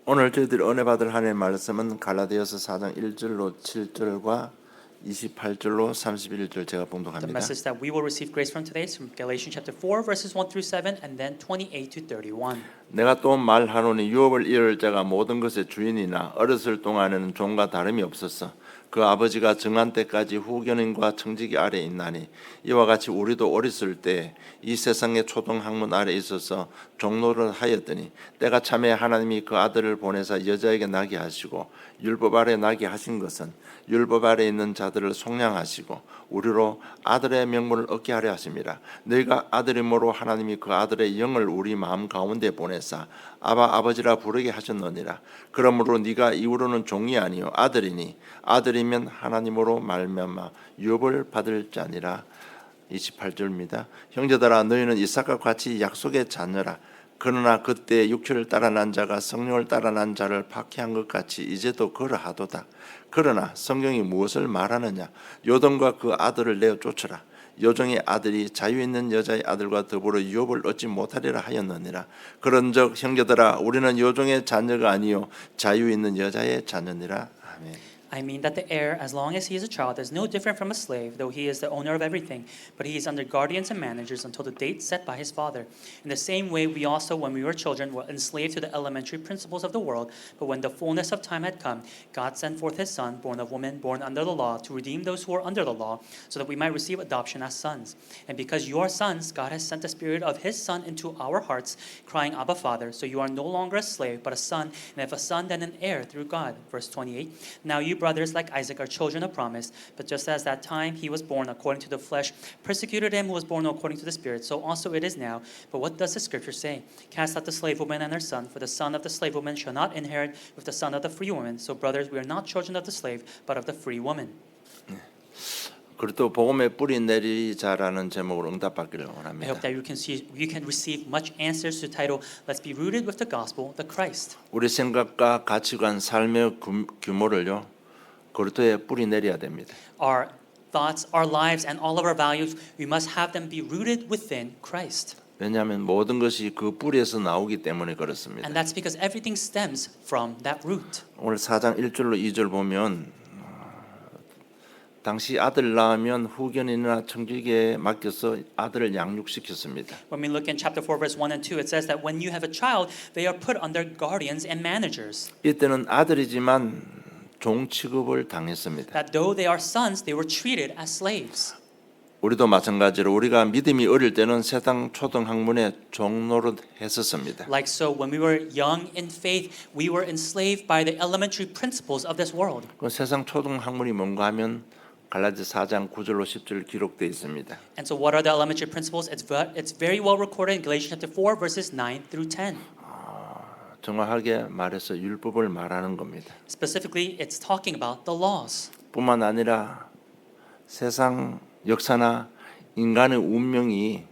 오늘 저희들이 은혜 받을 하나님의 말씀은 갈라디아서 4장 1절로 7절과 28절로 31절 제가 The 봉독합니다. message that we will receive grace from today is from Galatians chapter 4 verses 1 through 7 and then 28 to 31. 내가 또 말하노니 유업을 이을 자가 모든 것의 주인이나 어렸을 동안에는 종과 다름이 없었어. 그 아버지가 정한 때까지 후견인과 청지기 아래에 있나니 이와 같이 우리도 어렸을 때 이 세상의 초등 학문 아래 있어서 종노릇 하였더니 때가 참에 하나님이 그 아들을 보내사 여자에게 나게 하시고 율법 아래 나게 하신 것은 율법 아래 있는 자들을 속량하시고 우리로 아들의 명분을 얻게 하려 하심이라. 너희가 아들이므로 하나님이 그 아들의 영을 우리 마음 가운데 보내사 아바 아버지라 부르게 하셨느니라. 그러므로 네가 이후로는 종이 아니요 아들이니 아들이면 하나님으로 말미암아 유업을 받을 자니라. 28절입니다. 형제들아 너희는 이삭과 같이 약속의 자녀라. 그러나 그때 육체를 따라 난 자가 성령을 따라 난 자를 박해한 것 같이 이제도 그러하도다. 그러나 성경이 무엇을 말하느냐? 요동과 그 아들을 내어 쫓으라. 요종의 아들이 자유 있는 여자의 아들과 더불어 유업을 얻지 못하리라 하였느니라. 그런즉 형제들아 우리는 요종의 자녀가 아니요 자유 있는 여자의 자녀니라. 아멘. I mean that the heir, as long as he is a child, is no different from a slave, though he is the owner of everything. But he is under guardians and managers until the date set by his father. In the same way, we also, when we were children, were enslaved to the elementary principles of the world. But when the fullness of time had come, God sent forth his Son, born of woman, born under the law, to redeem those who were under the law, so that we might receive adoption as sons. And because you are sons, God has sent the Spirit of his Son into our hearts, crying, Abba, Father. So you are no longer a slave, but a son, and if a son, then an heir through God. Verse 28. Now you brothers like Isaac are children of promise, but just as that time he was born according to the flesh persecuted him who was born according to the Spirit, so also it is now. But what does the Scripture say? Cast out the slave woman and her son, for the son of the slave woman shall not inherit with the son of the free woman. So brothers, we are not children of the slave, but of the free woman. 그리고 복음의 뿌리 내리자라는 제목으로 응답받기를 I 원합니다. hope that you can receive much answers to the title, Let's be rooted with the gospel, the Christ. 우리 생각과 가치관, 삶의 규모를요 그리스도에 뿌리 내려야 됩니다. Our thoughts, our lives, and all of our values, we must have them be rooted within Christ. 왜냐하면 모든 것이 그 뿌리에서 나오기 때문에 그렇습니다. And that's because everything stems from that root. 오늘 4장 1절로 2절 보면 당시 아들 낳으면 후견인이나 청지기에 맡겨서 아들을 양육시켰습니다. When we look in chapter 4, verse 1 and 2, it says that when you have a child, they are put under guardians and managers. 이때는 아들이지만 종 취급을 당했습니다. That though they are sons, they were treated as slaves. 우리도 마찬가지로 우리가 믿음이 어릴 때는 세상 초등 학문에 종노릇 했었습니다. Like so, when we were young in faith, we were enslaved by the elementary principles of this world. 그 세상 초등 학문이 뭔가 하면 갈라디 4장 9절로 10절 기록되어 있습니다. And so what are the elementary principles? It's very well recorded in Galatians chapter 4, verses 9 through 10. 정확하게 말해서 율법을 말하는 겁니다. Specifically, it's talking about the laws. 뿐만 아니라 세상 역사나 인간의 운명이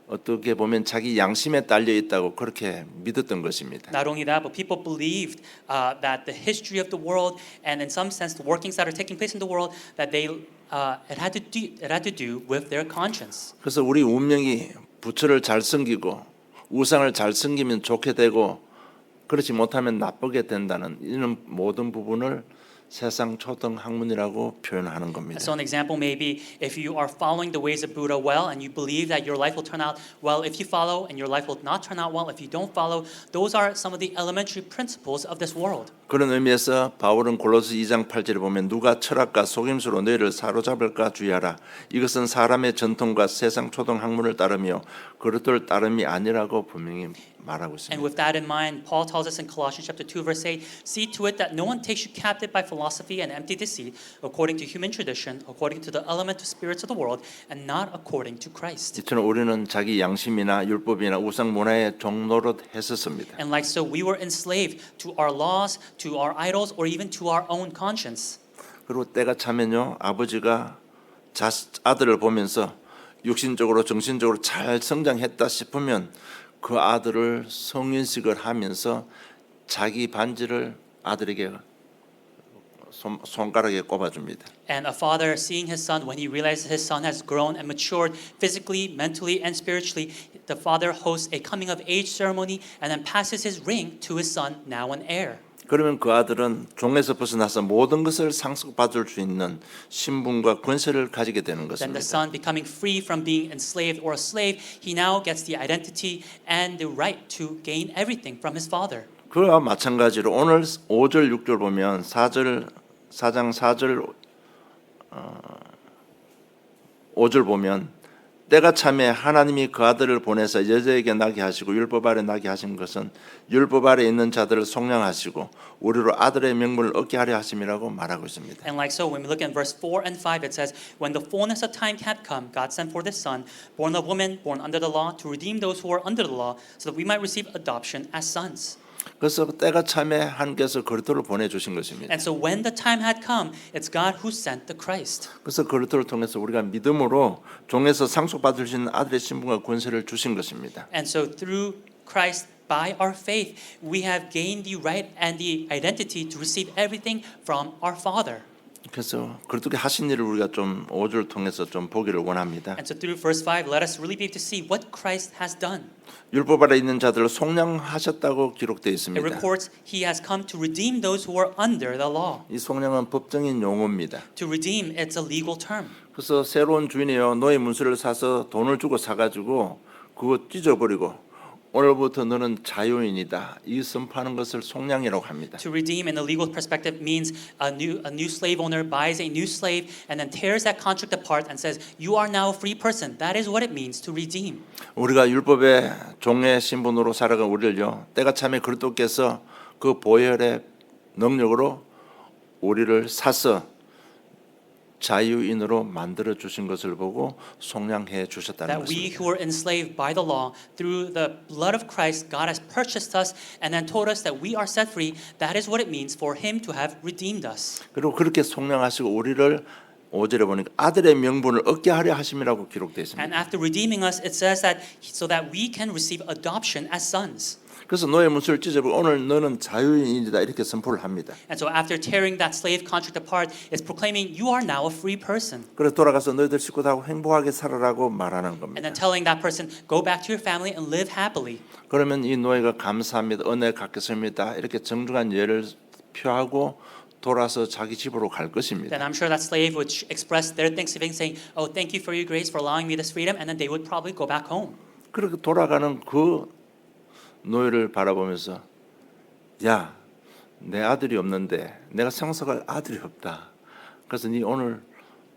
어떻게 보면 자기 양심에 딸려 있다고 그렇게 믿었던 것입니다. Not only that, but people believed that the history of the world and in some sense the workings that are taking place in the world that it had to do with their conscience. 그래서 우리 운명이 부처를 잘 섬기고 우상을 잘 섬기면 좋게 되고 그렇지 못하면 나쁘게 된다는 이런 모든 부분을 세상 초등 학문이라고 표현하는 겁니다. So an example may be if you are following the ways of Buddha well and you believe that your life will turn out well if you follow and your life will not turn out well if you don't follow, those are some of the elementary principles of this world. 그런 의미에서 바울은 골로새 2장 8절에 보면 누가 철학과 속임수로 너희를 사로잡을까 주의하라. 이것은 사람의 전통과 세상 초등 학문을 따르며 그것들 따름이 아니라고 분명히 말하고 있습니다. And with that in mind, Paul tells us in Colossians chapter 2 verse 8, see to it that no one takes you captive by philosophy and empty deceit, according to human tradition, according to the elemental spirits of the world, and not according to Christ. 이처럼 우리는 자기 양심이나 율법이나 우상 문화에 종노릇 했었습니다. And like so, we were enslaved to our laws, to our idols, or even to our own conscience. 그리고 때가 차면요 아버지가 아들을 보면서 육신적으로 정신적으로 잘 성장했다 싶으면 그 아들을 성인식을 하면서 자기 반지를 아들에게 손가락에 꼽아줍니다. And a father seeing his son, when he realizes his son has grown and matured physically, mentally, and spiritually, the father hosts a coming of age ceremony and then passes his ring to his son, now an heir. 그러면 그 아들은 종에서 벗어나서 모든 것을 상속받을 수 있는 신분과 권세를 가지게 되는 Then the 것입니다. son becoming free from being enslaved or a slave, he now gets the identity and the right to gain everything from his father. 그와 마찬가지로 오늘 5절 6절 보면 4장 4절 5절 보면 때가 참에 하나님이 그 아들을 보내서 여자에게 나게 하시고 율법 아래 나게 하신 것은 율법 아래 있는 자들을 속량하시고 우리로 아들의 명분을 얻게 하려 하심이라고 말하고 있습니다. And like so, when we look in verse 4 and 5, it says, when the fullness of time had come, God sent forth his son, born of woman, born under the law, to redeem those who are under the law, so that we might receive adoption as sons. 그래서 때가 참에 하나님께서 그리스도를 보내주신 것입니다. And so when the time had come, it's God who sent the Christ. 그래서 그리스도를 통해서 우리가 믿음으로 종에서 상속받을 수 있는 아들의 신분과 권세를 주신 것입니다. And so through Christ, by our faith, we have gained the right and the identity to receive everything from our Father. 그래서 그렇게 하신 일을 우리가 좀 5절 통해서 좀 보기를 원합니다. And so through verse 5, let us really be able to see what Christ has done. 율법 아래 있는 자들을 속량하셨다고 기록되어 It 있습니다. records he has come to redeem those who are under the law. 이 속량은 법정인 용어입니다. To redeem, it's a legal term. 그래서 새로운 주인이요 너의 문서를 사서 돈을 주고 사가지고 그거 찢어버리고 오늘부터 너는 자유인이다 이 선포하는 것을 속량이라고 합니다. To redeem in the legal perspective means a new slave owner buys a new slave and then tears that contract apart and says, you are now a free person. That is what it means to redeem. 우리가 율법의 종의 신분으로 살아간 우리를요 때가 참에 그리스도께서 그 보혈의 능력으로 우리를 사서 자유인으로 만들어 주신 것을 보고 속량해 주셨다는 That we 것입니다. who were enslaved by the law, through the blood of Christ, God has purchased us and then told us that we are set free. That is what it means for Him to have redeemed us. 그리고 그렇게 속량하시고 우리를 5절에 보니까 아들의 명분을 얻게 하려 하심이라고 기록되어 있습니다. And after redeeming us, it says that so that we can receive adoption as sons. 그래서 너의 문서를 찢어버리고 오늘 너는 자유인이다 이렇게 선포를 합니다. And so after tearing that slave contract apart, it's proclaiming you are now a free person. 그래서 돌아가서 너희들 식구들하고 행복하게 살아라고 말하는 And 겁니다. then telling that person, go back to your family and live happily. 그러면 이 노예가 감사합니다. 은혜 갚겠습니다. 이렇게 정중한 예를 표하고 돌아서 자기 집으로 갈 것입니다. Then I'm sure that slave would express their thanksgiving, saying, oh, thank you for your grace for allowing me this freedom. And then they would probably go back home. 그렇게 돌아가는 그 노예를 바라보면서 야, 내 아들이 없는데 내가 상속할 아들이 없다. 그래서 네 오늘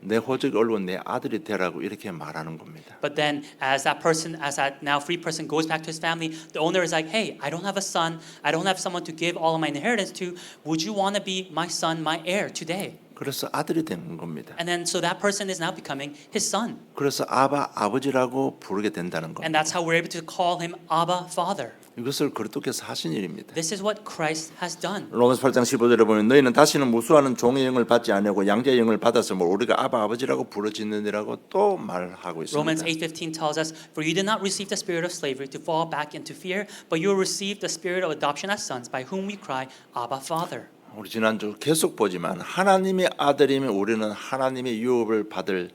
내 호적이 올라온 내 아들이 되라고 이렇게 말하는 겁니다. But then as that now free person goes back to his family, the owner is like, hey, I don't have a son. I don't have someone to give all of my inheritance to. Would you want to be my son, my heir today? 그래서 아들이 된 겁니다. And then so that person is now becoming his son. 그래서 아버지라고 부르게 된다는 겁니다. And that's how we're able to call him Abba, Father. 이것을 그리스도께서 하신 일입니다. This is what Christ has done. 로마서 8장 15절에 보면 너희는 다시는 무수하는 종의 영을 받지 아니하고 양자의 영을 받았으므로 우리가 아버지라고 부르짖느니라고 또 말하고 Romans 있습니다. 8:15 tells us, for you did not receive the spirit of slavery to fall back into fear, but you received the spirit of adoption as sons, by whom we cry, Abba, Father. 우리 지난주 계속 보지만 하나님의 아들이면 우리는 하나님의 유업을 받을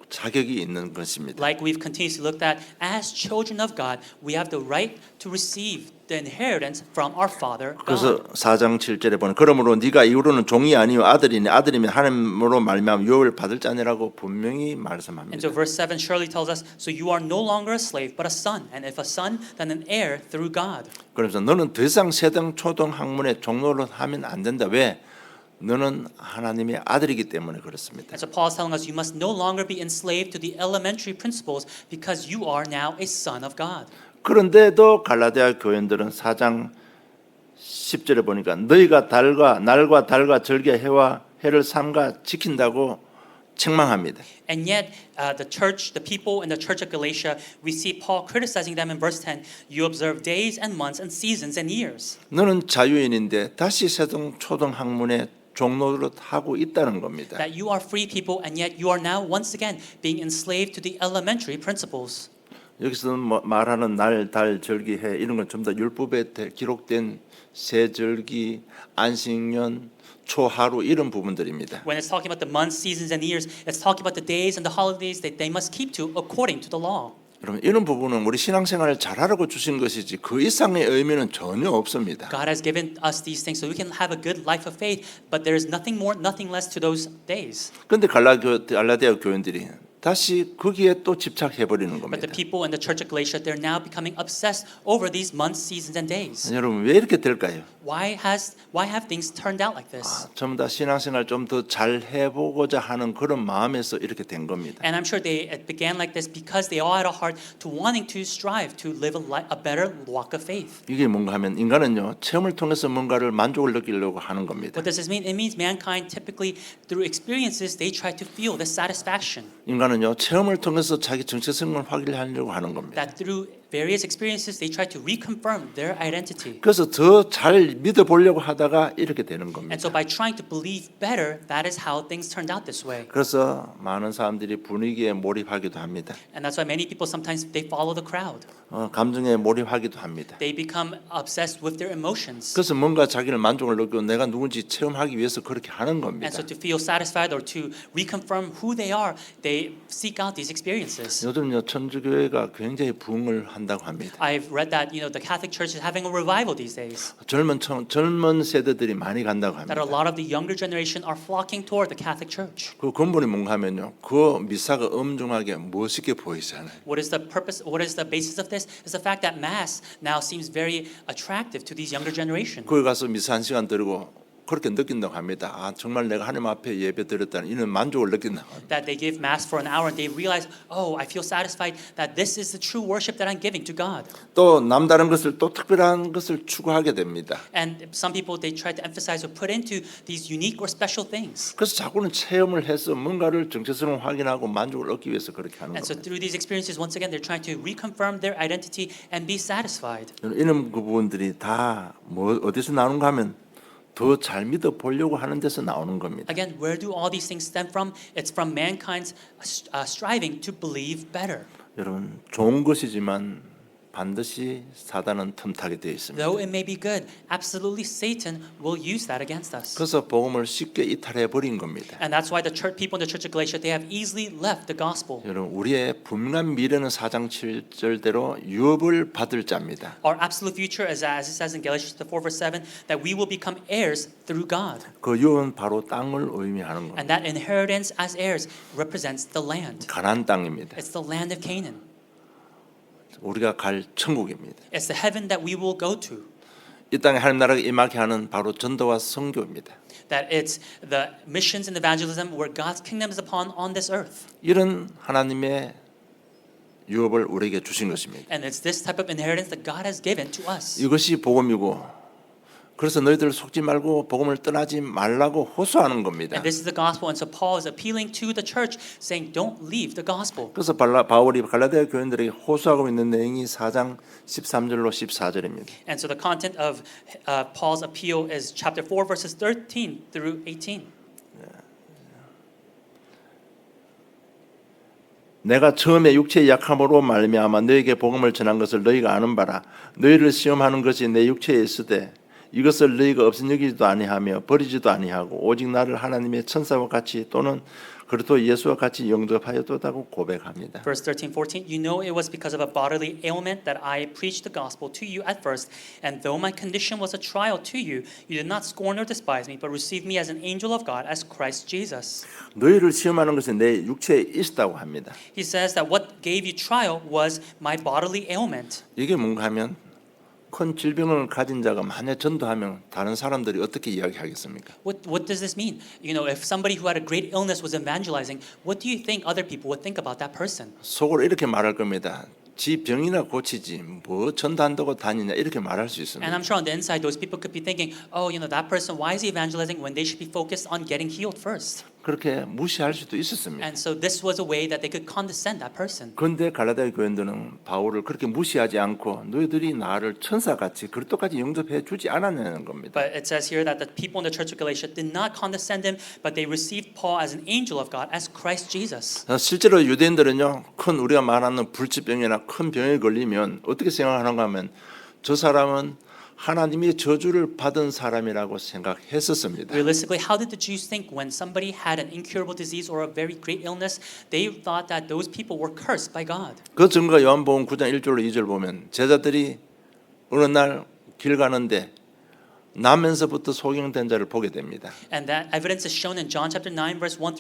자격이 있는 것입니다. Like we've continuously looked at, as children of God, we have the right to receive the inheritance from our Father 그래서 God. 4장 7절에 보면 그러므로 네가 이후로는 종이 아니요 아들이니 아들이면 하나님으로 말미암아 유업을 받을 자니라고 분명히 And 말씀합니다. so verse 7 surely tells us, so you are no longer a slave, but a son, and if a son, then an heir through God. 그러면서 너는 더 이상 세등 초등 학문의 종로를 하면 안 된다. 왜? 너는 하나님의 아들이기 때문에 그렇습니다. And so Paul is telling us, you must no longer be enslaved to the elementary principles because you are now a son of God. 그런데도 갈라디아 교인들은 4장 10절에 보니까 너희가 날과 달과 절개 해와 해를 삼가 지킨다고 책망합니다. And yet, the people in the church of Galatia, we see Paul criticizing them in verse 10. You observe days and months and seasons and years. 너는 자유인인데 다시 세등 초등 학문의 종로를 하고 있다는 겁니다. That you are free people, and yet you are now once again being enslaved to the elementary principles. 여기서 말하는 날, 달, 절기, 해 이런 건 전부 다 율법에 기록된 세절기, 안식년, 초하루 이런 부분들입니다. When it's talking about the months, seasons, and years, it's talking about the days and the holidays that they must keep to according to the law. 여러분 이런 부분은 우리 신앙생활을 잘하라고 주신 것이지 그 이상의 의미는 전혀 없습니다. God has given us these things so we can have a good life of faith, but there is nothing more, nothing less to those days. 그런데 갈라디아 교인들이 다시 거기에 또 집착해 버리는 But the 겁니다. people in the church of Galatia, they're now becoming obsessed over these months, seasons, and days. 여러분 왜 이렇게 될까요? Why have things turned out like this? 전부 다 신앙생활 좀 더 잘 해보고자 하는 그런 마음에서 이렇게 된 겁니다. And I'm sure it began like this because they all had a heart to wanting to strive to live a better walk of faith. 이게 뭔가 하면 인간은요 체험을 통해서 뭔가를 만족을 느끼려고 하는 겁니다. What does this mean? It means mankind typically through experiences they try to feel the satisfaction. 인간은요 체험을 통해서 자기 정체성을 확인하려고 하는 겁니다. That through various experiences they try to reconfirm their identity. 그래서 더 잘 믿어보려고 하다가 이렇게 되는 겁니다. And so by trying to believe better, that is how things turned out this way. 그래서 많은 사람들이 분위기에 몰입하기도 합니다. And that's why many people sometimes they follow the crowd. 감정에 몰입하기도 합니다. They become obsessed with their emotions. 그래서 뭔가 자기를 만족을 느끼고 내가 누군지 체험하기 위해서 그렇게 하는 And 겁니다. so to feel satisfied or to reconfirm who they are, they seek out these experiences. 요즘요 천주교회가 굉장히 부흥을 한다고 합니다. I've read that the Catholic Church is having a revival these days. 젊은 세대들이 많이 간다고 That a 합니다. lot of the younger generation are flocking toward the Catholic Church. 그 근본이 뭔가 하면요, 그 미사가 엄중하게 멋있게 보이잖아요. What is the purpose? What is the basis of this? Is the fact that Mass now seems very attractive to these younger generation. 거기 가서 미사 1시간 드리고 그렇게 느낀다고 합니다. 아 정말 내가 하나님 앞에 예배 드렸다는 이런 만족을 느낀다고 합니다. That they give Mass for an hour and they realize, oh, I feel satisfied that this is the true worship that I'm giving to God. 또 남다른 것을 또 특별한 것을 추구하게 됩니다. And some people they try to emphasize or put into these unique or special things. 그래서 자꾸는 체험을 해서 뭔가를 정체성을 확인하고 만족을 얻기 위해서 그렇게 하는 And so 겁니다. through these experiences, once again, they're trying to reconfirm their identity and be satisfied. 이런 부분들이 다 뭐 어디서 나오는가 하면 더 잘 믿어 보려고 하는 데서 나오는 겁니다. Again, where do all these things stem from? It's from mankind's striving to believe better. 여러분 좋은 것이지만 반드시 사단은 틈타게 되어 있습니다. Though it may be good, absolutely Satan will use that against us. 그래서 복음을 쉽게 이탈해 버린 겁니다. And that's why the church people in the Church of Galatia they have easily left the gospel. 여러분 우리의 분명한 미래는 4장 7절대로 유업을 받을 자입니다. Our absolute future is as it says in Galatians 4 verse 7 that we will become heirs through God. 그 유업은 바로 땅을 의미하는 겁니다. And that inheritance as heirs represents the land. 가나안 땅입니다. It's the land of Canaan. 우리가 갈 천국입니다. It's the heaven that we will go to. 이 땅에 하나님 나라가 임하게 하는 바로 전도와 선교입니다. That it's the missions and evangelism where God's kingdom is upon on this earth. 이런 하나님의 유업을 우리에게 주신 것입니다. And it's this type of inheritance that God has given to us. 이것이 복음이고 그래서 너희들 속지 말고 복음을 떠나지 말라고 호소하는 겁니다. And this is the gospel. And so Paul is appealing to the church saying don't leave the gospel. 그래서 바울이 갈라디아 교인들에게 호소하고 있는 내용이 4장 13절로 14절입니다. And so the content of Paul's appeal is chapter 4 verses 13 through 18. 내가 처음에 육체의 약함으로 말미암아 너에게 복음을 전한 것을 너희가 아는 바라. 너희를 시험하는 것이 내 육체에 있으되 이것을 너희가 없인 여기지도 아니하며 버리지도 아니하고 오직 나를 하나님의 천사와 같이 또는 그리스도 예수와 같이 영접하였다고 고백합니다. Verse 13, 14, you know it was because of a bodily ailment that I preached the gospel to you at first, and though my condition was a trial to you, you did not scorn or despise me, but received me as an angel of God, as Christ Jesus. 너희를 시험하는 것은 내 육체에 있다고 합니다. He says that what gave you trial was my bodily ailment. 이게 뭔가 하면 큰 질병을 가진 자가 만약 전도하면 다른 사람들이 어떻게 이야기하겠습니까? What does this mean? If somebody who had a great illness was evangelizing, what do you think other people would think about that person? 속으로 이렇게 말할 겁니다. 지 병이나 고치지 뭐 전도한다고 다니냐 이렇게 말할 수 있습니다. And I'm sure on the inside, those people could be thinking, oh, that person, why is he evangelizing when they should be focused on getting healed first? 그렇게 무시할 수도 있었습니다. And so this was a way that they could condescend that person. 그런데 갈라디아 교인들은 바울을 그렇게 무시하지 않고 너희들이 나를 천사같이 그리스도까지 영접해 주지 않았냐는 겁니다. But it says here that the people in the church of Galatia did not condescend him, but they received Paul as an angel of God, as Christ Jesus. 실제로 유대인들은요, 큰 우리가 말하는 불치병이나 큰 병에 걸리면 어떻게 생각하는가 하면 저 사람은 하나님의 저주를 받은 사람이라고 생각했었습니다. Realistically, how did the Jews think when somebody had an incurable disease or a very great illness? They thought that those people were cursed by God. 그 증거가 요한복음 9장 1절로 2절 보면 제자들이 어느 날 길 가는데 나면서부터 소경된 자를 보게 됩니다. And that evidence is shown in John chapter 9 verse 1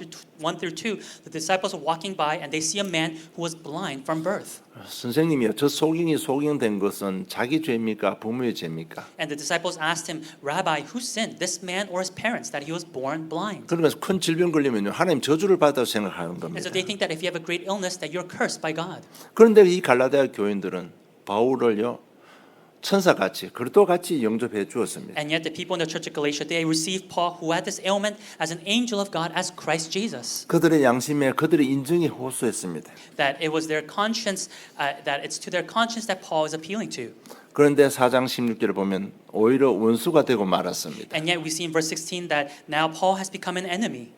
through 2. The disciples are walking by and they see a man who was blind from birth. 선생님이요, 저 소경이 소경된 것은 자기 죄입니까? 부모의 죄입니까? And the disciples asked him, Rabbi, who sinned, this man or his parents, that he was born blind? 그러면서 큰 질병 걸리면요, 하나님 저주를 받다고 생각하는 And so 겁니다. they think that if you have a great illness, that you're cursed by God. 그런데 이 갈라디아 교인들은 바울을요, 천사같이 그리스도같이 영접해 주었습니다. And yet the people in the church of Galatia, they received Paul, who had this ailment, as an angel of God, as Christ Jesus. 그들의 양심에 그들의 인정에 호소했습니다. That it was their conscience, that it's to their conscience that Paul is appealing to. 그런데 4장 16절을 보면 오히려 원수가 되고 말았습니다. And yet we see in verse 16 that now Paul has become an enemy.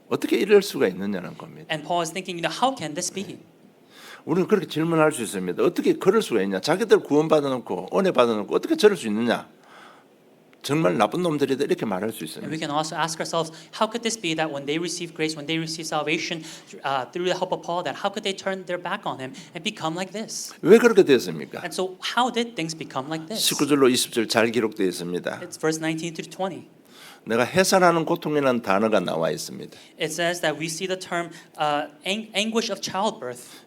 어떻게 이럴 수가 있느냐는 겁니다. And Paul is thinking, how can this be? 우리는 그렇게 질문할 수 있습니다. 어떻게 그럴 수가 있냐? 자기들 구원 받아놓고 은혜 받아놓고 어떻게 저럴 수 있느냐? 정말 나쁜 놈들이다 이렇게 말할 수 And 있습니다. we can also ask ourselves, how could this be that when they receive grace, when they receive salvation through the help of Paul, that how could they turn their back on him and become like this? 왜 그렇게 됐습니까? And so how did things become like this? 19절로 20절 잘 기록되어 있습니다. It's verse 19 through 20. 내가 해산하는 고통이라는 단어가 나와 있습니다. It says that we see the term anguish of childbirth,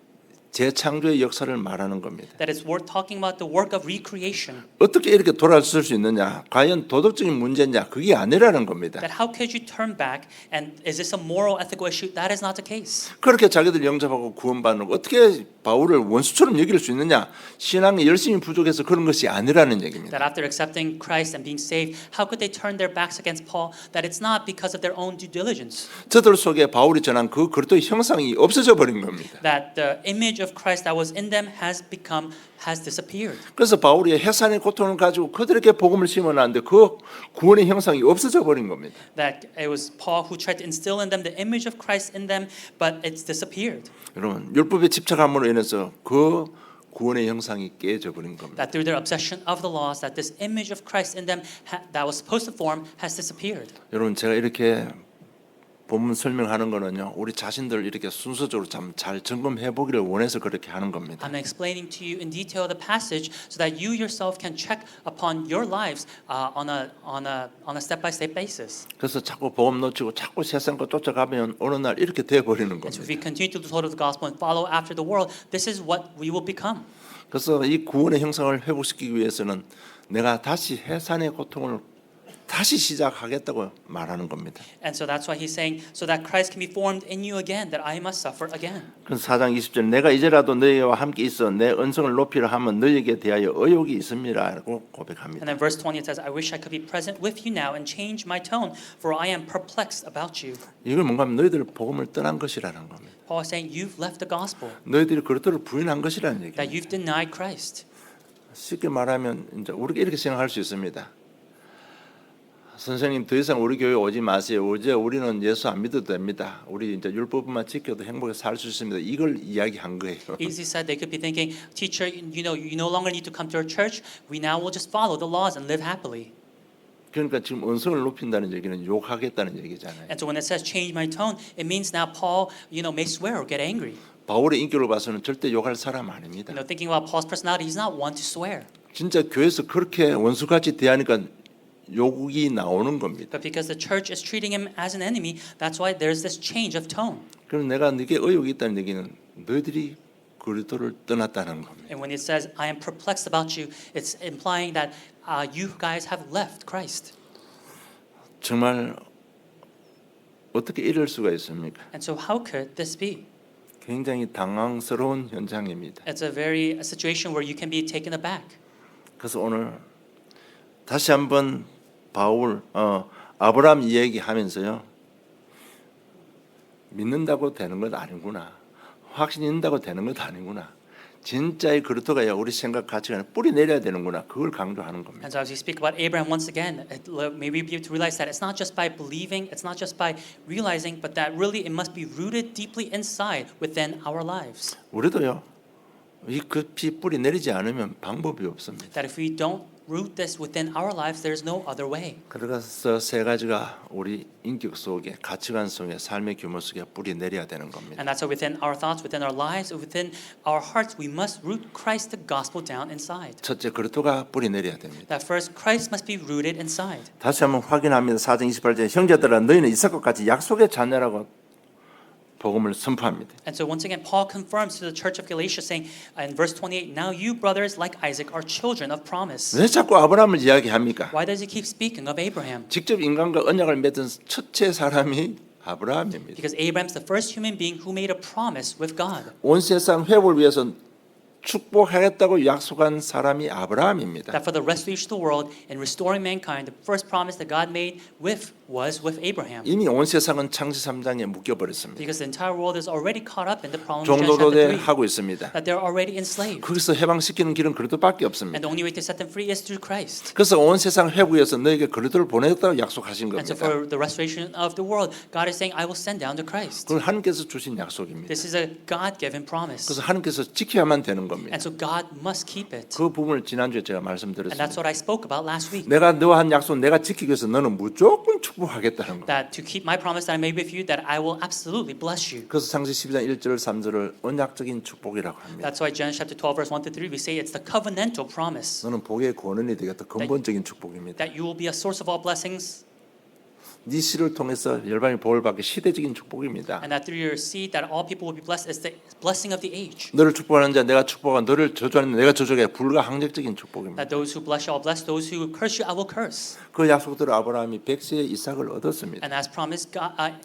재창조의 역사를 말하는 겁니다. that it's worth talking about the work of recreation. 어떻게 이렇게 돌아설 수 있느냐? 과연 도덕적인 문제냐? 그게 아니라는 겁니다. That how could you turn back, and is this a moral, ethical issue? That is not the case. 그렇게 자기들 영접하고 구원받는 거 어떻게 바울을 원수처럼 여길 수 있느냐? 신앙이 열심히 부족해서 그런 것이 아니라는 얘기입니다. That after accepting Christ and being saved, how could they turn their backs against Paul? That it's not because of their own due diligence. 저들 속에 바울이 전한 그 그리스도의 형상이 없어져 버린 겁니다. That the image of Christ that was in them has disappeared. 그래서 바울이 해산의 고통을 가지고 그들에게 복음을 심어놨는데 그 구원의 형상이 없어져 버린 겁니다. That it was Paul who tried to instill in them the image of Christ in them, but it's disappeared. 여러분 율법에 집착함으로 인해서 그 구원의 형상이 깨져 버린 겁니다. That through their obsession of the laws, that this image of Christ in them that was supposed to form has disappeared. 여러분 제가 이렇게 본문 설명하는 거는요, 우리 자신들 이렇게 순서적으로 참 잘 점검해 보기를 원해서 그렇게 하는 겁니다. I'm explaining to you in detail the passage so that you yourself can check upon your lives on a step-by-step basis. 그래서 자꾸 복음 놓치고 자꾸 세상 거 쫓아가면 어느 날 이렇게 돼 버리는 And so 겁니다. if we continue to follow the gospel and follow after the world, this is what we will become. 그래서 이 구원의 형상을 회복시키기 위해서는 내가 다시 해산의 고통을 다시 시작하겠다고 말하는 겁니다. And so that's why he's saying, so that Christ can be formed in you again, that I must suffer again. 그래서 4장 20절 내가 이제라도 너희와 함께 있어 내 언성을 높이려 하면 너희에게 대하여 의욕이 있음이라고 고백합니다. And then verse 20 it says, I wish I could be present with you now and change my tone, for I am perplexed about you. 이걸 뭔가 하면 너희들 복음을 떠난 것이라는 겁니다. Paul is saying, you've left the gospel, 너희들이 그리스도를 부인한 것이라는 that 얘기입니다. you've denied Christ. 쉽게 말하면 이제 우리가 이렇게 생각할 수 있습니다. 선생님 더 이상 우리 교회 오지 마세요. 이제 우리는 예수 안 믿어도 됩니다. 우리 이제 율법만 지켜도 행복하게 살 수 있습니다. 이걸 이야기한 거예요. Easy said, they could be thinking, teacher, you no longer need to come to our church. We now will just follow the laws and live happily. 그러니까 지금 언성을 높인다는 얘기는 욕하겠다는 얘기잖아요. And so when it says change my tone, it means now Paul, may swear or get angry. 바울의 인격을 봐서는 절대 욕할 사람 아닙니다. Thinking about Paul's personality, he's not one to swear. 진짜 교회에서 그렇게 원수같이 대하니까 욕이 나오는 겁니다. But because the church is treating him as an enemy, that's why there's this change of tone. 그럼 내가 네게 의욕이 있다는 얘기는 너희들이 그리스도를 떠났다는 겁니다. And when it says, I am perplexed about you, it's implying that you guys have left Christ. 정말 어떻게 이럴 수가 있습니까? And so how could this be? 굉장히 당황스러운 현장입니다. It's a situation where you can be taken aback. 그래서 오늘 다시 한번 바울 아브라함 이야기하면서요. 믿는다고 되는 것 아니구나. 확신이 있는다고 되는 것 아니구나. 진짜의 그리스도가 우리 생각 가치관에 뿌리 내려야 되는구나. 그걸 강조하는 겁니다. And so as we speak about Abraham once again, may we be able to realize that it's not just by believing, it's not just by realizing, but that really it must be rooted deeply inside within our lives. 우리도요. 이 급히 뿌리 내리지 않으면 방법이 없습니다. That if we don't root this within our lives, there's no other way. 그래서 세 가지가 우리 인격 속에 가치관 속에 삶의 규모 속에 뿌리 내려야 되는 겁니다. And that's why within our thoughts, within our lives, within our hearts, we must root Christ, the gospel, down inside. 첫째 그리스도가 뿌리 내려야 됩니다. That first, Christ must be rooted inside. 다시 한번 확인합니다. 4장 28절 형제들아 너희는 이삭과 같이 약속의 자녀라고 복음을 선포합니다. And so once again, Paul confirms to the church of Galatia, saying in verse 28, now you brothers like Isaac are children of promise. 왜 자꾸 아브라함을 이야기합니까? Why does he keep speaking of Abraham? 직접 인간과 언약을 맺은 첫째 사람이 아브라함입니다. Because Abraham's the first human being who made a promise with God. 온 세상 회복을 위해서 축복하겠다고 약속한 사람이 아브라함입니다. That for the restoration of the world and restoring mankind, the first promise that God made was with Abraham. 이미 온 세상은 창세 3장에 묶여버렸습니다. Because the entire world is already caught up in the problems of Genesis 종노도대 chapter 3. 하고 있습니다. That they're already enslaved. 거기서 해방시키는 길은 그리스도밖에 And 없습니다. the only way to set them free is through Christ. 그래서 온 세상 회복에서 너에게 그리스도를 보내겠다고 약속하신 And so 겁니다. for the restoration of the world, God is saying, I will send down to Christ. 그건 하나님께서 주신 약속입니다. This is a God-given promise. 그래서 하나님께서 지켜야만 되는 겁니다. And so God must keep it. 그 부분을 지난주에 제가 And 말씀드렸습니다. that's what I spoke about last week. 내가 너와 한 약속 내가 지키기 위해서 너는 무조건 축복하겠다는 거. That to keep my promise that I made with you, that I will absolutely bless you. 그래서 창세 12장 1절 3절을 언약적인 축복이라고 합니다. That's why Genesis chapter 12 verse 1 to 3 we say it's the covenantal promise 너는 복의 권원이 되겠다. 근본적인 축복입니다. that you will be a source of all blessings 네 씨를 통해서 열방이 복을 받게 시대적인 축복입니다. and that through your seed that all people will be blessed is the blessing of the age. 너를 축복하는 자 내가 축복하고 너를 저주하는 자 내가 저주하게 불가항력적인 축복입니다. That those who bless you, I'll bless. Those who curse you, I will curse. 그 약속대로 아브라함이 100세에 이삭을 얻었습니다. And as promised,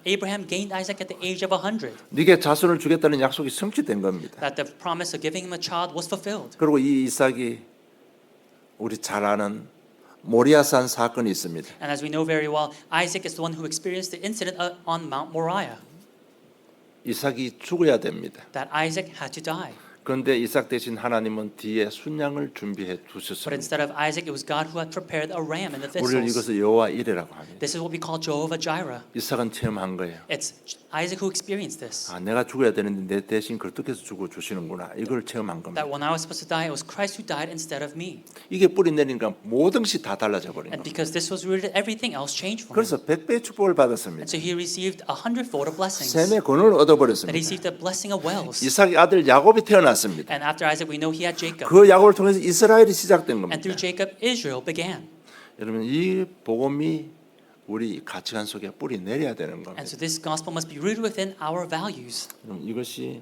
Abraham gained Isaac at the age of 100. 네게 자손을 주겠다는 약속이 성취된 겁니다. That the promise of giving him a child was fulfilled. 그리고 이 이삭이 우리 잘 아는 모리아산 사건이 있습니다. And as we know very well, Isaac is the one who experienced the incident on Mount Moriah. 이삭이 죽어야 됩니다. That Isaac had to die. 그런데 이삭 대신 하나님은 뒤에 순양을 준비해 But 두셨습니다. instead of Isaac, it was God who had prepared a ram in the 우리를 thistles. 이것을 여호와 이레라고 합니다. This is what we call Jehovah Jireh. 이삭은 체험한 거예요. It's Isaac who experienced this. 아, 내가 죽어야 되는데 내 대신 그리스도께서 죽어 주시는구나. 이걸 체험한 겁니다. That when I was supposed to die, it was Christ who died instead of me. 이게 뿌리 내리니까 모든 것이 다 달라져 버린 And 겁니다. because this was rooted, everything else changed for him. 그래서 100배의 축복을 받았습니다. And so he received 100-fold of blessings. 셈의 권을 That he 얻어버렸습니다. received the blessing of wells. 이삭의 아들 야곱이 태어났습니다. And after Isaac, we know he had Jacob. 그 야곱을 통해서 이스라엘이 시작된 And 겁니다. through Jacob, Israel began. 여러분 이 복음이 우리 가치관 속에 뿌리 내려야 되는 And 겁니다. so this gospel must be rooted within our values. 여러분, 이것이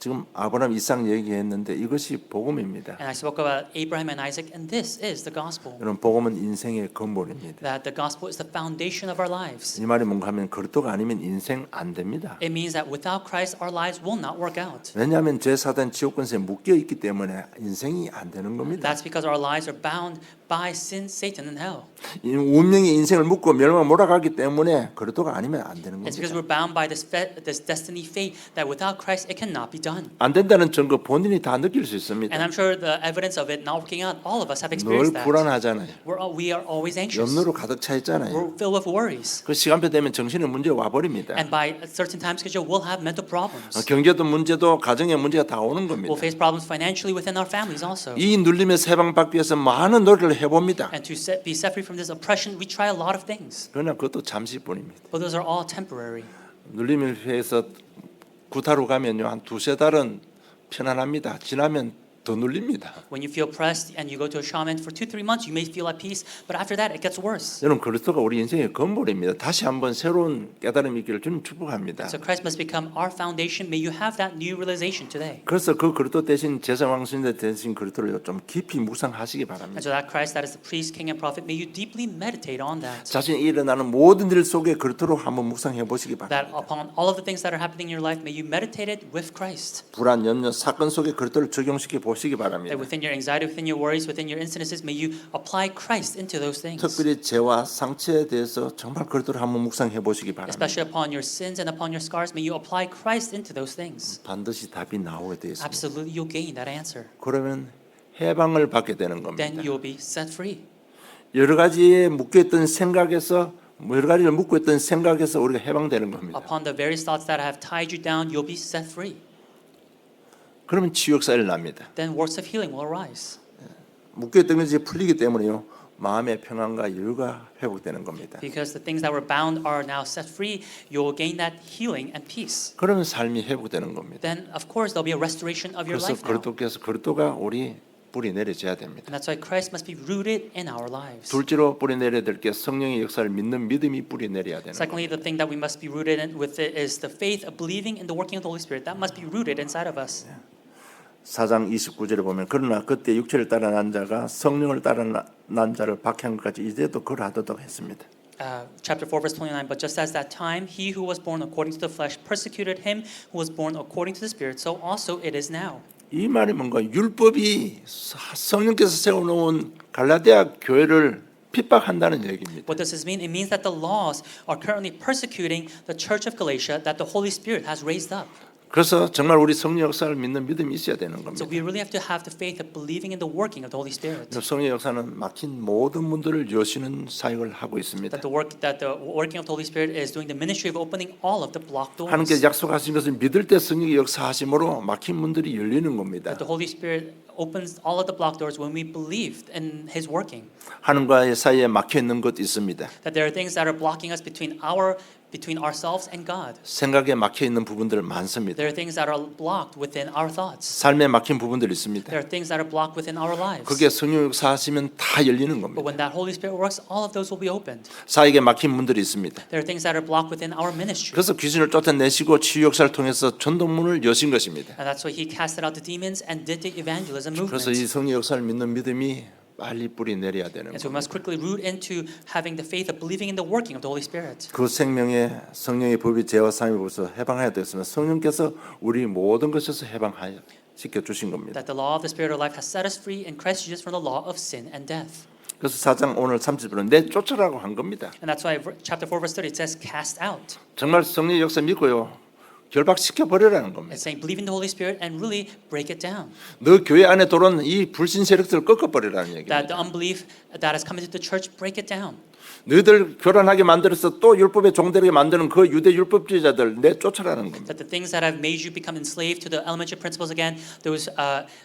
지금 아브라함 이삭 얘기했는데 이것이 복음입니다. And I spoke about Abraham and Isaac, and this is the gospel. 여러분 복음은 인생의 근본입니다. That the gospel is the foundation of our lives. 이 말이 뭔가 하면 그리스도가 아니면 인생 안 됩니다. It means that without Christ, our lives will not work out. 왜냐하면 죄 사단 지옥 권세에 묶여 있기 때문에 인생이 안 되는 겁니다. That's because our lives are bound by sin, Satan, and hell. 이 운명의 인생을 묶고 멸망 몰아가기 때문에 그리스도가 아니면 안 되는 It's because 겁니다. we're bound by this destiny fate that without Christ, it cannot be done. 안 된다는 증거 본인이 다 느낄 수 있습니다. And I'm sure the evidence of it not working out, all of us have 늘 experienced that. 불안하잖아요. We are always anxious. 염려로 가득 차 있잖아요. We're filled with worries. 그 시간표 되면 정신의 문제가 와버립니다. And by a certain time schedule, we'll have mental problems. 경제도 문제도 가정의 문제가 다 오는 겁니다. We'll face problems financially within our families also. 이 눌림에서 해방받기 위해서 많은 노력을 해봅니다. And to be set free from this oppression, we try a lot of things. 그러나 그것도 잠시뿐입니다. But those are all temporary. 눌림을 위해서 구타로 가면요 한 두세 달은 편안합니다. 지나면 더 눌립니다. When you feel pressed and you go to a shaman for 2-3 months, you may feel at peace, but after that, it gets worse. 여러분 그리스도가 우리 인생의 근본입니다. 다시 한번 새로운 깨달음이 있기를 주님 축복합니다. So Christ must become our foundation. May you have that new realization today. 그래서 그 그리스도 대신 제사왕신대 대신 그리스도를 좀 깊이 묵상하시기 And 바랍니다. so that Christ, that is the priest, king, and prophet, may you deeply meditate on that. 자신이 일어나는 모든 일 속에 그리스도로 한번 묵상해 보시기 That 바랍니다. upon all of the things that are happening in your life, may you meditate it with Christ. 불안, 염려, 사건 속에 그리스도를 적용시켜 보시기 보시기 바랍니다. That within your anxiety, within your worries, within your incidences, may you apply Christ into those things. 특별히 죄와 상처에 대해서 정말 그렇도록 한번 묵상해 보시기 바랍니다. Especially upon your sins and upon your scars, may you apply Christ into those things. 반드시 답이 나오게 되어 있습니다. Absolutely, you'll gain that answer. 그러면 해방을 받게 되는 겁니다. Then you'll be set free. 여러 가지에 묶여있던 생각에서 여러 가지를 묶고 있던 생각에서 우리가 해방되는 겁니다. Upon the various thoughts that have tied you down, you'll be set free. 그러면 치유역사 일어납니다. Then works of healing will arise. 묶여있던 것이 풀리기 때문에요. 마음의 평안과 여유가 회복되는 겁니다. Because the things that were bound are now set free, you'll gain that healing and peace. 그러면 삶이 회복되는 겁니다. Then, of course, there'll be a restoration of your 그래서 life now. 그리스도께서 그리스도가 우리 뿌리 내려져야 됩니다. And that's why Christ must be rooted in our lives. 둘째로 뿌리 내려야 될 게 성령의 역사를 믿는 믿음이 뿌리 내려야 되는 Secondly, 겁니다. the thing that we must be rooted in with it is the faith of believing in the working of the Holy Spirit. That must be rooted inside of us. 4장 29절에 보면 그러나 그때 육체를 따라 난 자가 성령을 따라 난 자를 박해한 것까지 이제도 그러하도록 했습니다. Chapter 4, verse 29. But just as that time he who was born according to the flesh persecuted him who was born according to the Spirit, so also it is now. 이 말이 뭔가 율법이 성령께서 세워놓은 갈라디아 교회를 핍박한다는 얘기입니다. What does this mean? It means that the laws are currently persecuting the church of Galatia that the Holy Spirit has raised up. 그래서 정말 우리 성령 역사를 믿는 믿음이 있어야 되는 겁니다. So we really have to have the faith of believing in the working of the Holy Spirit. 성령 역사는 막힌 모든 문들을 여시는 사역을 하고 있습니다. That the working of the Holy Spirit is doing the ministry of opening all of the blocked doors. 하나님께서 약속하신 것을 믿을 때 성령의 역사하심으로 막힌 문들이 열리는 겁니다. That the Holy Spirit opens all of the blocked doors when we believe in His working. 하나님과의 사이에 막혀 있는 것 있습니다. That there are things that are blocking us between ourselves and God. 생각에 막혀 있는 부분들 많습니다. There are things that are blocked within our thoughts. 삶에 막힌 부분들 있습니다. There are things that are blocked within our lives. 그게 성령 역사하시면 다 열리는 But 겁니다. when that Holy Spirit works, all of those will be opened. 사역에 막힌 문들이 있습니다. There are things that are blocked within our ministry. 그래서 귀신을 쫓아내시고 치유 역사를 통해서 전도문을 여신 것입니다. And that's why He casted out the demons and did the evangelism 그래서 이 movement. 성령 역사를 믿는 믿음이 빨리 뿌리 내려야 되는 And so we 겁니다. must quickly root into having the faith of believing in the working of the Holy Spirit. 그 생명의 성령의 법이 죄와 삶의 법에서 해방하여 되었으면 성령께서 우리 모든 것에서 해방하여 시켜 주신 겁니다. That the law of the Spirit of life has set us free in Christ Jesus from the law of sin and death. 그래서 4장 오늘 30절은 내쫓으라고 한 겁니다. And that's why chapter 4 verse 30 it says cast out. 정말 성령의 역사 믿고요. 결박시켜 버리라는 겁니다. It's saying believe in the Holy Spirit and really break it down. 너 교회 안에 들어온 이 불신 세력들을 꺾어 버리라는 That 얘기입니다. the unbelief that has come into the church, break it down. 너희들 교란하게 만들어서 또 율법에 종되게 만드는 그 유대 율법주의자들 내쫓으라는 겁니다. That the things that have made you become enslaved to the elementary principles again, those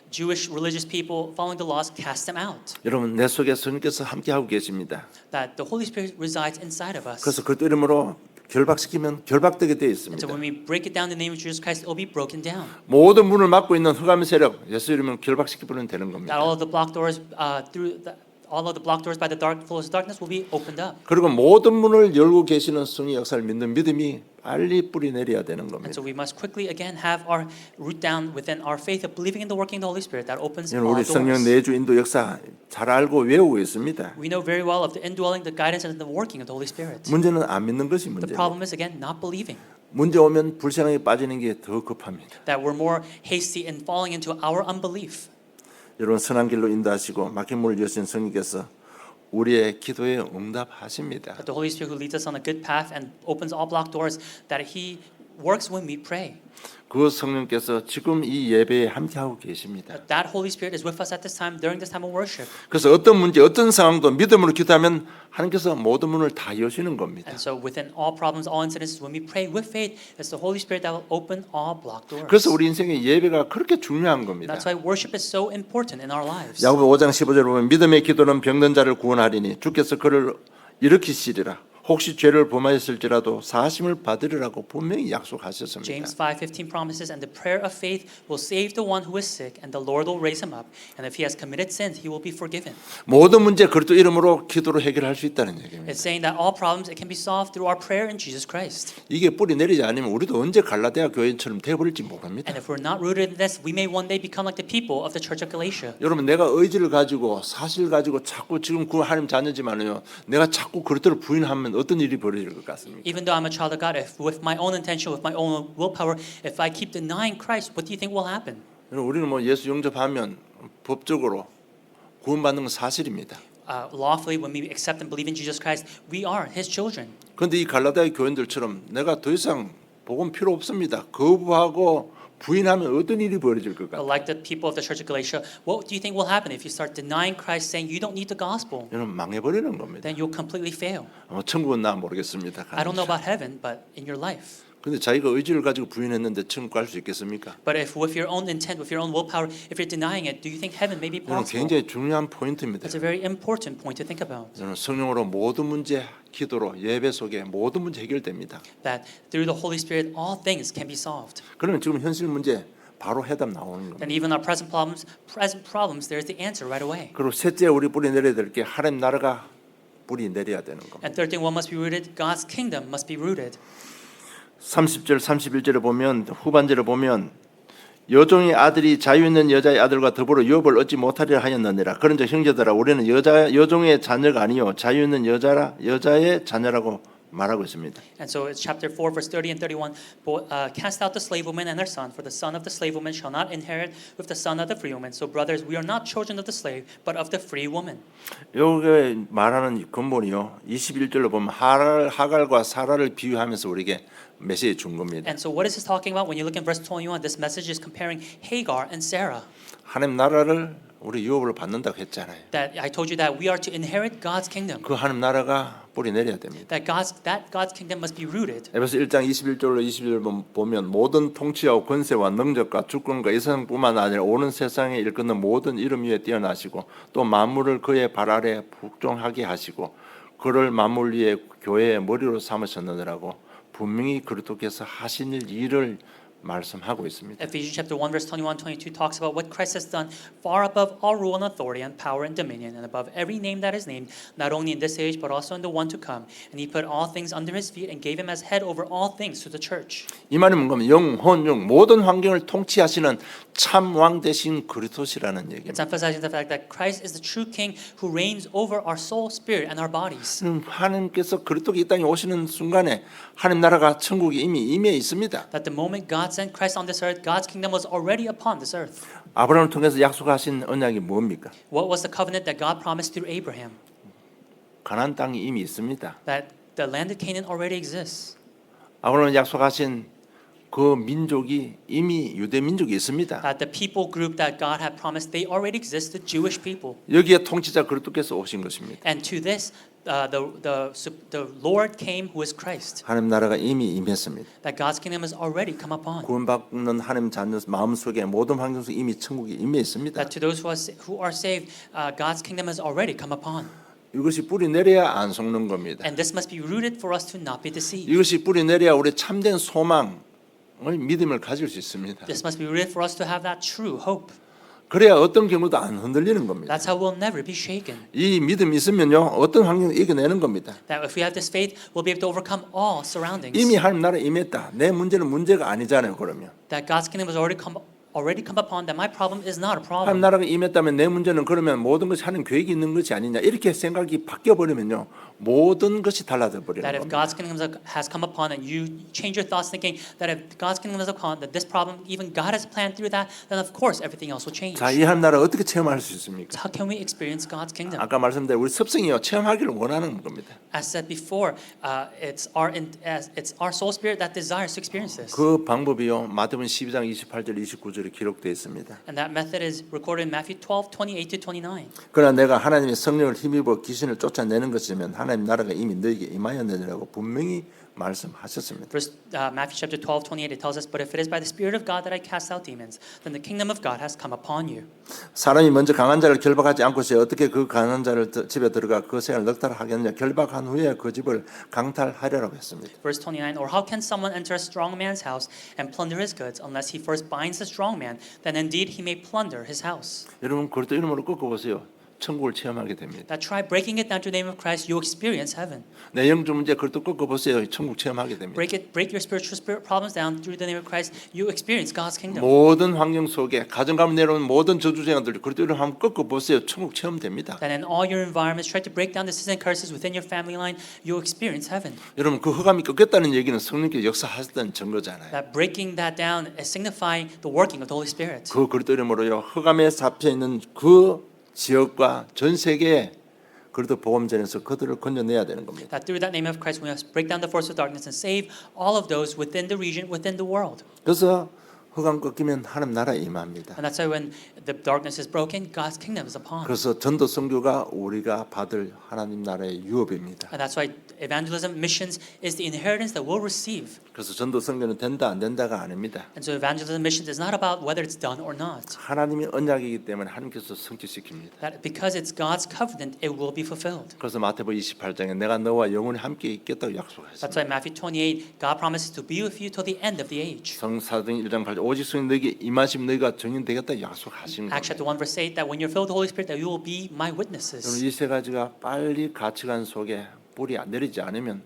Jewish religious people following the laws, cast them out. 여러분 내 속에 성령께서 함께하고 계십니다. That the Holy Spirit resides inside of us. 그래서 그 이름으로 결박시키면 결박되게 되어 And so 있습니다. when we break it down in the name of Jesus Christ, it will be broken down. 모든 문을 막고 있는 흑암의 세력 예수 이름은 결박시키면 되는 That 겁니다. all of the blocked doors all of the blocked doors by the flows of darkness will be opened up. 그리고 모든 문을 열고 계시는 성령의 역사를 믿는 믿음이 빨리 뿌리 내려야 되는 And 겁니다. so we must quickly again have our root down within our faith of believing in the working of the Holy Spirit that opens all 우리 성령 doors. 내주 인도 역사 잘 알고 외우고 있습니다. We know very well of the indwelling, the guidance, and the working of the Holy Spirit. 문제는 안 믿는 것이 The 문제입니다. problem is again not believing. 문제 오면 불신앙에 빠지는 게 더 급합니다. That we're more hasty in falling into our unbelief. 여러분 선한 길로 인도하시고 막힌 문을 여신 성령께서 우리의 기도에 응답하십니다. That the Holy Spirit who leads us on a good path and opens all blocked doors, that He works when we pray. 그 성령께서 지금 이 예배에 함께하고 계십니다. That Holy Spirit is with us at this time during this time of worship. 그래서 어떤 문제, 어떤 상황도 믿음으로 기도하면 하나님께서 모든 문을 다 여시는 겁니다. And so within all problems, all incidences, when we pray with faith, it's the Holy Spirit that will open all blocked doors. 그래서 우리 인생의 예배가 그렇게 중요한 겁니다. That's why worship is so important in our lives. 야고보 5장 15절 보면 믿음의 기도는 병든 자를 구원하리니 주께서 그를 일으키시리라. 혹시 죄를 범하였을지라도 사하심을 받으리라고 분명히 약속하셨습니다. James 5:15 promises, and the prayer of faith will save the one who is sick, and the Lord will raise him up. And if he has committed sins, he will be forgiven. 모든 문제 그리스도 이름으로 기도로 해결할 수 있다는 얘기입니다. It's saying that all problems it can be solved through our prayer in Jesus Christ. 이게 뿌리 내리지 않으면 우리도 언제 갈라디아 교인처럼 되어버릴지 모릅니다. And if we're not rooted in this, we may one day become like the people of the Church of Galatia. 여러분 내가 의지를 가지고 사실 가지고 자꾸 지금 그 하나님 자녀지만은요 내가 자꾸 그리스도를 부인하면 어떤 일이 벌어질 것 같습니까? Even though I'm a child of God, if with my own intention, with my own willpower, if I keep denying Christ, what do you think will happen? 우리는 뭐 예수 영접하면 법적으로 구원받는 건 사실입니다. Lawfully, when we accept and believe in Jesus Christ, we are His children. 그런데 이 갈라디아 교인들처럼 내가 더 이상 복음 필요 없습니다. 거부하고 부인하면 어떤 일이 벌어질 것 같아요? Like the people of the Church of Galatia, what do you think will happen if you start denying Christ, saying you don't need the gospel? 여러분 망해버리는 겁니다. Then you'll completely fail. 천국은 나 모르겠습니다. I don't know about heaven, but in your life. 근데 자기가 의지를 가지고 부인했는데 천국 갈 수 있겠습니까? But if with your own intent, with your own willpower, if you're denying it, do you think heaven may be 이건 possible? 굉장히 중요한 포인트입니다. That's a very important point to think about. 저는 성령으로 모든 문제, 기도로 예배 속에 모든 문제 해결됩니다. That through the Holy Spirit, all things can be solved. 그러면 지금 현실 문제 바로 해답 나오는 겁니다. Then even our present problems, there's the answer right away. 그리고 셋째 우리 뿌리 내려야 될 게 하나님 나라가 뿌리 내려야 되는 겁니다. And third thing, what must be rooted? God's kingdom must be rooted. 30절 31절에 보면 후반절에 보면 여종의 아들이 자유 있는 여자의 아들과 더불어 유업을 얻지 못하리라 하였느니라. 그런즉 형제들아 우리는 여종의 자녀가 아니요 자유 있는 여자의 자녀라고 말하고 있습니다. And so it's chapter 4, verse 30 and 31. Cast out the slave woman and her son, for the son of the slave woman shall not inherit with the son of the free woman. So brothers, we are not children of the slave, but of the free woman. 여기 말하는 근본이요. 21절로 보면 하갈과 사라를 비유하면서 우리에게 메시지 준 겁니다. And so what is this talking about? When you look in verse 21, this message is comparing Hagar and Sarah. 하나님 나라를 우리 유업을 받는다고 했잖아요. That I told you that we are to inherit God's kingdom. 그 하나님 나라가 뿌리 내려야 됩니다. That God's kingdom must be rooted. 에베소 1장 21절로 22절 보면 모든 통치와 권세와 능력과 주권과 이 세상뿐만 아니라 오는 세상에 일컫는 모든 이름 위에 뛰어나시고 또 만물을 그의 발 아래 복종하게 하시고 그를 만물 위에 교회의 머리로 삼으셨느니라고 분명히 그리스도께서 하신 일을 말씀하고 있습니다. Ephesians chapter 1 verse 21 22 talks about what Christ has done far above all rule and authority and power and dominion and above every name that is named, not only in this age but also in the one to come. And he put all things under his feet and gave him as head over all things to the church. 이 말이 뭔가 영혼용 모든 환경을 통치하시는 참 왕 되신 그리스도시라는 It's 얘기입니다. emphasizing the fact that Christ is the true king who reigns over our soul, spirit, and our bodies. 하나님께서 그리스도가 이 땅에 오시는 순간에 하나님 나라가 천국이 이미 임해 있습니다. That the moment God sent Christ on this earth, God's kingdom was already upon this earth. 아브라함을 통해서 약속하신 언약이 뭡니까? What was the covenant that God promised through Abraham? 가나안 땅이 이미 있습니다. That the land of Canaan already exists. 아브라함을 약속하신 그 민족이 이미 유대 민족이 있습니다. That the people group that God had promised, they already exist, the Jewish people. 여기에 통치자 그리스도께서 오신 것입니다. And to this, the Lord came, who is Christ. 하나님 나라가 이미 임했습니다. That God's kingdom has already come upon. 구원받는 하나님 자녀 마음 속에 모든 환경 속에 이미 천국이 임해 있습니다. That to those who are saved, God's kingdom has already come upon. 이것이 뿌리 내려야 안 속는 겁니다. And this must be rooted for us to not be deceived. 이것이 뿌리 내려야 우리 참된 소망을 믿음을 가질 수 있습니다. This must be rooted for us to have that true hope. 그래야 어떤 경우도 안 흔들리는 겁니다. That's how we'll never be shaken. 이 믿음이 있으면요 어떤 환경을 이겨내는 겁니다. That if we have this faith, we'll be able to overcome all surroundings. 이미 하나님 나라에 임했다. 내 문제는 문제가 아니잖아요. 그러면 That God's kingdom has already come upon. That my problem is not a 하나님 problem. 나라가 임했다면 내 문제는 그러면 모든 것이 하는 계획이 있는 것이 아니냐 이렇게 생각이 바뀌어 버리면요 모든 것이 달라져 버리는 That if 겁니다. God's kingdom has come upon and you change your thoughts thinking that if God's kingdom has come upon, that this problem, even God has planned through that, then of course everything else will change. 자, 이 하나님 나라 어떻게 체험할 수 있습니까? How can we experience God's kingdom? 아까 말씀드린 우리 섭성이요 체험하기를 원하는 겁니다. As said before, it's our soul spirit that desires to experience this. 그 방법이요 마태복음 12장 28절 29절에 기록되어 있습니다. And that method is recorded in Matthew 12:28 to 29. 그러나 내가 하나님의 성령을 힘입어 귀신을 쫓아내는 것이면 하나님 나라가 이미 너에게 임하였느니라고 분명히 말씀하셨습니다. Matthew chapter 12:28 it tells us, but if it is by the Spirit of God that I cast out demons, then the kingdom of God has come upon you. 사람이 먼저 강한 자를 결박하지 않고서 어떻게 그 강한 자를 집에 들어가 그 생을 넉탈하겠느냐 결박한 후에 그 집을 강탈하려고 했습니다. Verse 29, or how can someone enter a strong man's house and plunder his goods unless he first binds the strong man? Then indeed he may plunder his house. 여러분 그것도 이름으로 꺾어 보세요. 천국을 체험하게 됩니다. that try breaking it down to the name of Christ, you experience heaven. 내 영적 문제 그것도 꺾어 보세요. 천국 체험하게 됩니다. Break your spiritual problems down through the name of Christ, you experience God's kingdom. 모든 환경 속에 가정감 내려오는 모든 저주쟁이들 그들을 한번 꺾어 보세요. 천국 체험됩니다. That in all your environments, try to break down the sins and curses within your family line, you'll experience heaven. 여러분 그 흑암이 꺾였다는 얘기는 성령께서 역사하셨다는 증거잖아요. That breaking that down is signifying the working of the Holy Spirit. 그 그리스도 이름으로요. 흑암에 잡혀 있는 그 지역과 전 세계에 그리스도 복음 전에서 그들을 건져내야 되는 겁니다. That through that name of Christ, we must break down the force of darkness and save all of those within the region, within the world. 그래서 흑암 꺾이면 하나님 나라에 임합니다. And that's why when the darkness is broken, God's kingdom is upon. 그래서 전도 선교가 우리가 받을 하나님 나라의 유업입니다. And that's why evangelism, missions is the inheritance that we'll receive. 그래서 전도 선교는 된다 안 된다가 아닙니다. And so evangelism, missions is not about whether it's done or not. 하나님이 언약이기 때문에 하나님께서 성취시킵니다. That because it's God's covenant, it will be fulfilled. 그래서 마태복음 28장에 내가 너와 영원히 함께 있겠다고 That's 약속했습니다. why Matthew 28, God promises to be with you till the end of the age. 성사도행 1장 8절 오직 성령 너에게 임하시면 너희가 증인되겠다 약속하신 Acts 겁니다. chapter 1 verse 8 that when you're filled with the Holy Spirit that you will be my witnesses. 이 세 가지가 빨리 가치관 속에 뿌리 안 내리지 않으면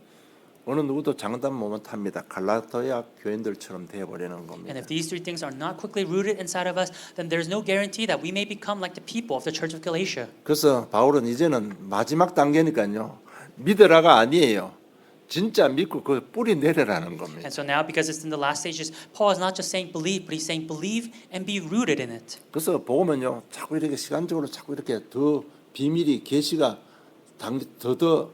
어느 누구도 장담 못합니다. 갈라디아 교인들처럼 되어버리는 겁니다. And if these three things are not quickly rooted inside of us, then there's no guarantee that we may become like the people of the Church of Galatia. 그래서 바울은 이제는 마지막 단계니까요. 믿으라가 아니에요. 진짜 믿고 그 뿌리 내려라는 겁니다. And so now, because it's in the last stages, Paul is not just saying believe, but he's saying believe and be rooted in it. 그래서 보면요, 자꾸 이렇게 시간적으로 자꾸 이렇게 더 비밀이 계시가 더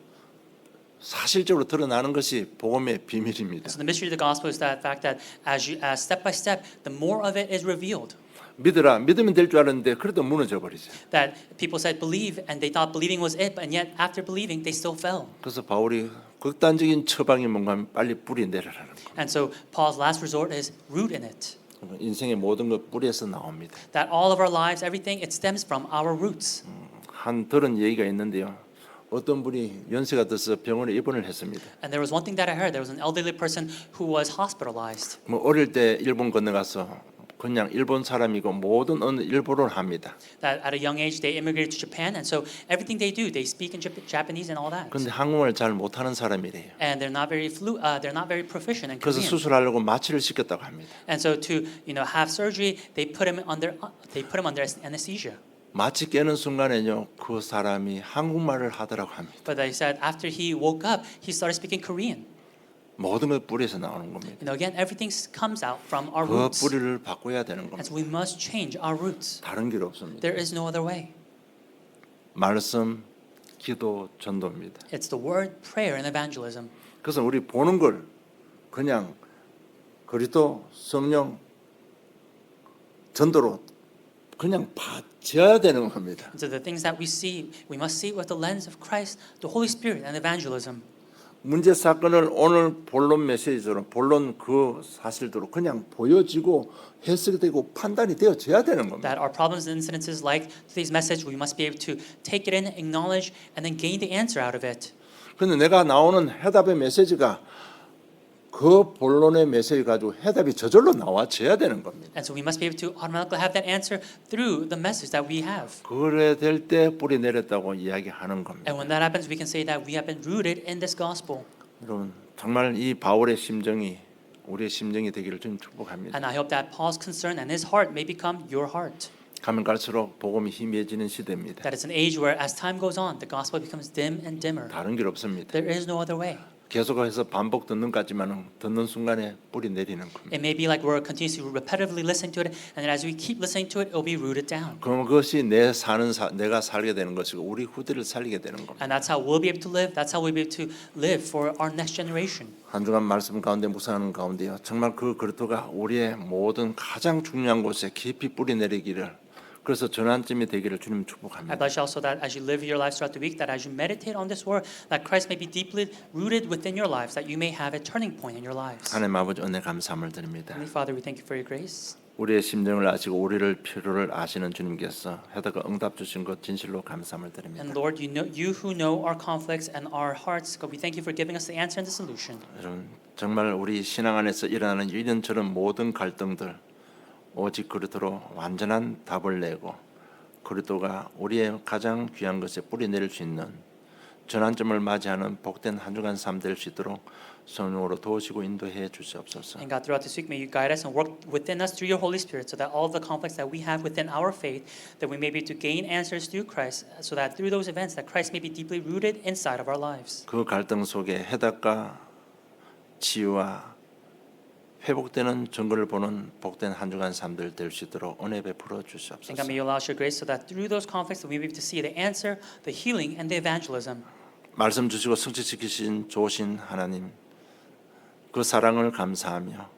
사실적으로 드러나는 것이 복음의 비밀입니다. So the mystery of the gospel is that fact that as step by step, the more of it is revealed. 믿으라, 믿으면 될 줄 알았는데 그래도 무너져 버리죠. That people said believe, and they thought believing was it, and yet after believing, they still fell. 그래서 바울이 극단적인 처방이 뭔가 하면 빨리 뿌리 내려라는 거. And so Paul's last resort is root in it. 인생의 모든 것 뿌리에서 나옵니다. That all of our lives, everything, it stems from our roots. 한 들은 얘기가 있는데요. 어떤 분이 연세가 들어서 병원에 입원을 했습니다. And there was one thing that I heard. There was an elderly person who was hospitalized. 뭐 어릴 때 일본 건너가서 그냥 일본 사람이고 모든 언어 일본어를 합니다. That at a young age they immigrated to Japan, and so everything they do, they speak in Japanese and all that. 근데 한국말을 잘 못하는 사람이래요. And they're not very proficient in 그래서 Korean. 수술하려고 마취를 시켰다고 합니다. And so to have surgery, they put him under anesthesia. 마취 깨는 순간에요, 그 사람이 한국말을 하더라고 합니다. But they said after he woke up, he started speaking Korean. 모든 것 뿌리에서 나오는 겁니다. Again, everything comes out from our 그 roots. 뿌리를 바꿔야 되는 And 겁니다. so we must change our roots. 다른 길 없습니다. There is no other way. 말씀, 기도, 전도입니다. It's the word, prayer, and evangelism. 그래서 우리 보는 걸 그냥 그리스도 성령 전도로 그냥 봐줘야 되는 겁니다. And so the things that we see, we must see with the lens of Christ, the Holy Spirit, and evangelism. 문제 사건을 오늘 본론 메시지로 본론 그 사실대로 그냥 보여지고 해석되고 판단이 되어져야 되는 겁니다. That our problems and incidences like today's message, we must be able to take it in, acknowledge, and then gain the answer out of it. 그런데 내가 나오는 해답의 메시지가 그 본론의 메시지 가지고 해답이 저절로 나와줘야 되는 겁니다. And so we must be able to automatically have that answer through the message that we have. 그래 될 때 뿌리 내렸다고 이야기하는 겁니다. And when that happens, we can say that we have been rooted in this gospel. 여러분 정말 이 바울의 심정이 우리의 심정이 되기를 좀 축복합니다. And I hope that Paul's concern and his heart may become your heart. 가면 갈수록 복음이 희미해지는 시대입니다. That it's an age where as time goes on, the gospel becomes dim and dimmer. 다른 길 없습니다. There is no other way. 계속해서 반복 듣는 것까지만 듣는 순간에 뿌리 내리는 겁니다. It may be like we're continuously repetitively listening to it, and then as we keep listening to it, it'll be rooted down. 그럼 그것이 내가 살게 되는 것이고 우리 후대를 살리게 되는 겁니다. And that's how we'll be able to live. That's how we'll be able to live for our next generation. 한 주간 말씀 가운데 묵상하는 가운데요. 정말 그 그리스도가 우리의 모든 가장 중요한 곳에 깊이 뿌리 내리기를 그래서 전환점이 되기를 주님 I 축복합니다. bless you also that as you live your lives throughout the week, that as you meditate on this word, that Christ may be deeply rooted within your lives, that you may have a turning point in your lives. 하나님 아버지 은혜 감사함을 드립니다. Heavenly Father, we thank you for your grace. 우리의 심정을 아시고 우리를 필요를 아시는 주님께서 해답과 응답 주신 것 진실로 감사함을 드립니다. And Lord, you who know our conflicts and our hearts, God, we thank you for giving us the answer and the solution. 여러분 정말 우리 신앙 안에서 일어나는 이런저런 모든 갈등들 오직 그리스도로 완전한 답을 내고 그리스도가 우리의 가장 귀한 것에 뿌리 내릴 수 있는 전환점을 맞이하는 복된 한 주간 삶 될 수 있도록 성령으로 도우시고 인도해 주시옵소서. And God, throughout this week, may you guide us and work within us through your Holy Spirit so that all of the conflicts that we have within our faith, that we may be able to gain answers through Christ, so that through those events, that Christ may be deeply rooted inside of our lives. 그 갈등 속에 해답과 치유와 회복되는 증거를 보는 복된 한 주간 삶들 될 수 있도록 은혜 베풀어 And God, 주시옵소서. may you allow us your grace so that through those conflicts, that we may be able to see the answer, the healing, and the evangelism. 말씀 주시고 성취시키신 좋으신 하나님, 그 사랑을 감사하며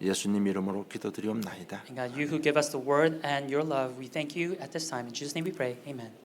예수님 이름으로 기도드리옵나이다. And God, you who give us the word and your love, we thank you at this time. In Jesus' name we pray. Amen.